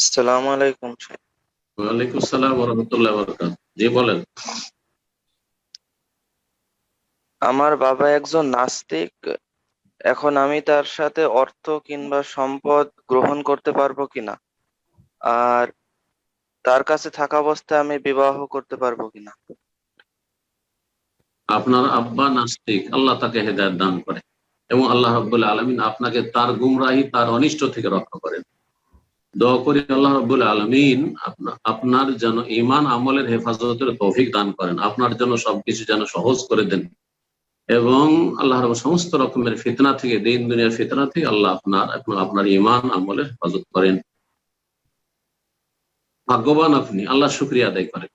আসসালামু আলাইকুম স্যার। ওয়ালাইকুম আসসালাম ওয়া রাহমাতুল্লাহি ওয়া বারাকাতুহু। জি বলেন। আমার বাবা একজন নাস্তিক। এখন আমি তার সাথে অর্থ কিংবা সম্পদ গ্রহণ করতে পারবো কিনা, আর তার কাছে থাকা অবস্থায় আমি বিবাহ করতে পারবো কিনা? আপনার আব্বা নাস্তিক, আল্লাহ তাকে হেদায়েত দান করে এবং আল্লাহ রাব্বুল আলামিন আপনাকে তার গুমরাহি, তার অনিষ্ট থেকে রক্ষা করেন। দোয়া করি আল্লাহ রাব্বুল আলামিন আপনার যেন ঈমান আমলের হেফাজতের তৌফিক দান করেন, আপনার জন্য সবকিছু যেন সহজ করে দেন এবং আল্লাহ রাব্বুল সমস্ত রকমের ফিতনা থেকে, দিন দুনিয়ার ফিতনা থেকে আল্লাহ আপনার ঈমান আমলের হেফাজত করেন। ভাগ্যবান আপনি, আল্লাহ শুকরিয়া আদায় করেন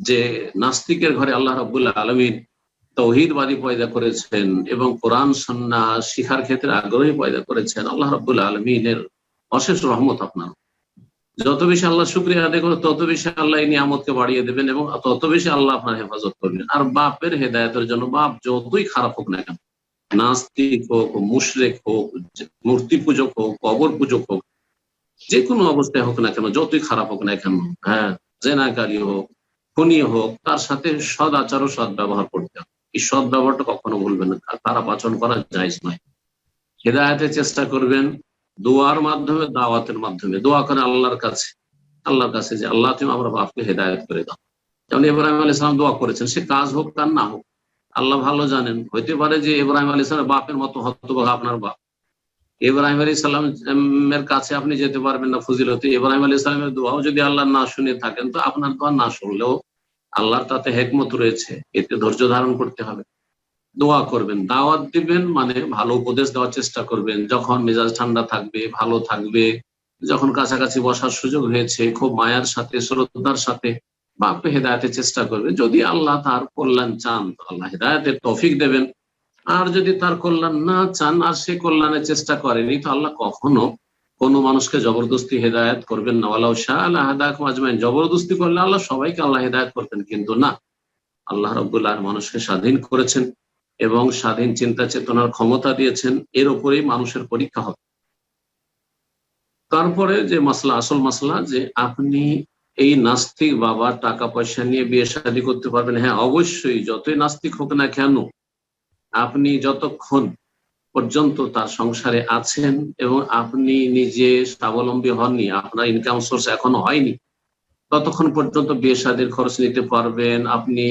যে নাস্তিকের ঘরে আল্লাহ রাব্বুল আলামিন তৌহিদবাদী পয়দা করেছেন এবং কোরআন সুন্নাহ শিখার ক্ষেত্রে আগ্রহী পয়দা করেছেন। আল্লাহ রাব্বুল আলামিনের অশেষ রহমত আপনার। যত বেশি আল্লাহ শুকরিয়া আদায় করে তত বেশি আল্লাহ এই নিয়ামতকে বাড়িয়ে দেবেন এবং তত বেশি আল্লাহ আপনার হেফাজত করবেন। আর বাপের হেদায়েতের জন্য, বাপ যতই খারাপ হোক না কেন, নাস্তিক হোক, মুশরিক হোক, মূর্তি পূজক হোক, কবর পূজক হোক, যে কোনো অবস্থায় হোক না কেন, যতই খারাপ হোক না কেন, হ্যাঁ, জেনাকারী হোক, খুনি হোক, তার সাথে সদ আচার ও সদ ব্যবহার করতে হবে। এই সদ ব্যবহারটা কখনো ভুলবেন না, খারাপ আচরণ করা জায়েজ নয়। হেদায়েতের চেষ্টা করবেন দোয়ার মাধ্যমে, দাওয়াতের মাধ্যমে। দোয়া করেন আল্লাহর কাছে যে আল্লাহ তুমি আমার বাপকে হেদায়েত করে দাও। যেমন ইব্রাহিম আলাইহিস সালাম দোয়া করেছেন, সে কাজ হোক আর না হোক আল্লাহ ভালো জানেন। হইতে পারে যে ইব্রাহিম আলাইহিস সালামের বাপের মতো হতভাগা আপনার বাপ। ইব্রাহিম আলাইহিস সালামের কাছে আপনি যেতে পারবেন না ফজিলতে। ইব্রাহিম আলাইহিস সালামের দোয়াও যদি আল্লাহ না শুনে থাকেন, তো আপনার দোয়া না শুনলেও আল্লাহর তাতে হিকমত রয়েছে, এতে ধৈর্য ধারণ করতে হবে। দোয়া করবেন, দাওয়াত দিবেন, মানে ভালো উপদেশ দেওয়ার চেষ্টা করবেন। যখন মেজাজ ঠান্ডা থাকবে, ভালো থাকবে, যখন কাছাকাছি বসার সুযোগ হয়েছে, খুব মায়ার সাথে, শ্রদ্ধার সাথে বাপকে হেদায়েতের চেষ্টা করবে। যদি আল্লাহ তার কল্যাণ চান তো আল্লাহ হেদায়েতের তৌফিক দেবেন, আর যদি তার কল্যাণ না চান আর সে কল্যাণের চেষ্টা করেনি, তো আল্লাহ কখনো কোনো মানুষকে জবরদস্তি হেদায়েত করবেন না। ওয়ালাউ শাআ লাহাদাকুম আজমাইন, জবরদস্তি করলে আল্লাহ সবাইকে আল্লাহ হেদায়েত করতেন, কিন্তু না, আল্লাহ রাব্বুল আলামিন মানুষকে স্বাধীন করেছেন এবং স্বাধীন চিন্তা চেতনার ক্ষমতা দিয়েছেন। এর উপরেই মানুষের পরীক্ষা হবে। তারপরে যে মাসলা, আসল মাসলা, যে আপনি এই নাস্তিক বাবা টাকা পয়সা নিয়ে বিয়ে শাদী করতে পারবেন। হ্যাঁ, অবশ্যই, যতই নাস্তিক হোক না কেন, আপনি যতক্ষণ পর্যন্ত তার সংসারে আছেন এবং আপনি নিজে স্বাবলম্বী হননি, আপনার ইনকাম সোর্স এখনো হয়নি, ততক্ষণ পর্যন্ত বিয়ে শাদীর খরচ নিতে পারবেন, আপনি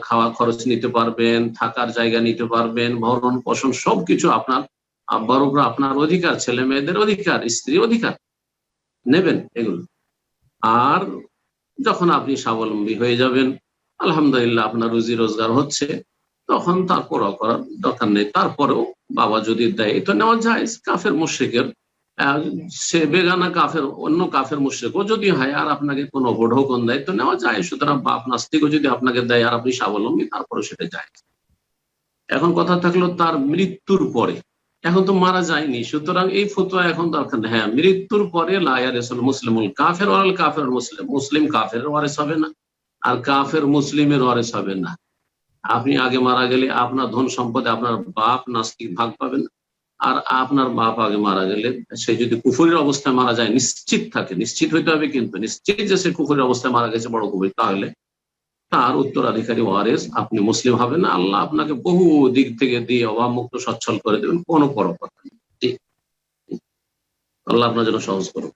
খাওয়া খরচ নিতে পারবেন, থাকার জায়গা নিতে পারবেন, ভরণ পোষণ সবকিছু আপনার আব্বার উপর আপনার অধিকার, ছেলে মেয়েদের অধিকার, স্ত্রী অধিকার, নেবেন এগুলো। আর যখন আপনি স্বাবলম্বী হয়ে যাবেন, আলহামদুলিল্লাহ আপনার রুজি রোজগার হচ্ছে, তখন তারপরও করার দরকার নেই। তারপরেও বাবা যদি দেয় তো নেওয়া যায়। কাফের মুশরিকের, সে বেগানা কাফের, অন্য কাফের মুশরিকও যদি হয় আর আপনাকে কোনো অবঢৌকন দেয় তো নেওয়া যায়। সুতরাং বাপ নাস্তিকও যদি আপনাকে দেয় আর আপনি স্বাবলম্বী, তারপরে সেটা যায়। এখন কথা থাকলো তার মৃত্যুর পরে। এখন তো মারা যায়নি, সুতরাং এই ফতোয়া এখন দরকার নেই। হ্যাঁ, মৃত্যুর পরে লা ইয়ারিসুল মুসলিমুল কাফের ওয়াল কাফের মুসলিম, মুসলিম কাফের ওয়ারিস হবে না আর কাফের মুসলিমের ওয়ারিস হবে না। আপনি আগে মারা গেলে আপনার ধন সম্পদে আপনার বাপ নাস্তিক ভাগ পাবেন, আর আপনার বাপ আগে মারা গেলে সে যদি কুফরের অবস্থায় মারা যায়, নিশ্চিত থাকে, নিশ্চিত হইতে হবে কিন্তু, নিশ্চিত যে সে কুফরের অবস্থায় মারা গেছে, বড় কুফরি, তাহলে তার উত্তরাধিকারী ওয়ারিস আপনি মুসলিম হবে না। আল্লাহ আপনাকে বহু দিক থেকে দিয়ে অভাবমুক্ত সচ্ছল করে দেবেন, কোনো পরোয়া নেই। আল্লাহ আপনার জন্য সহজ করুন।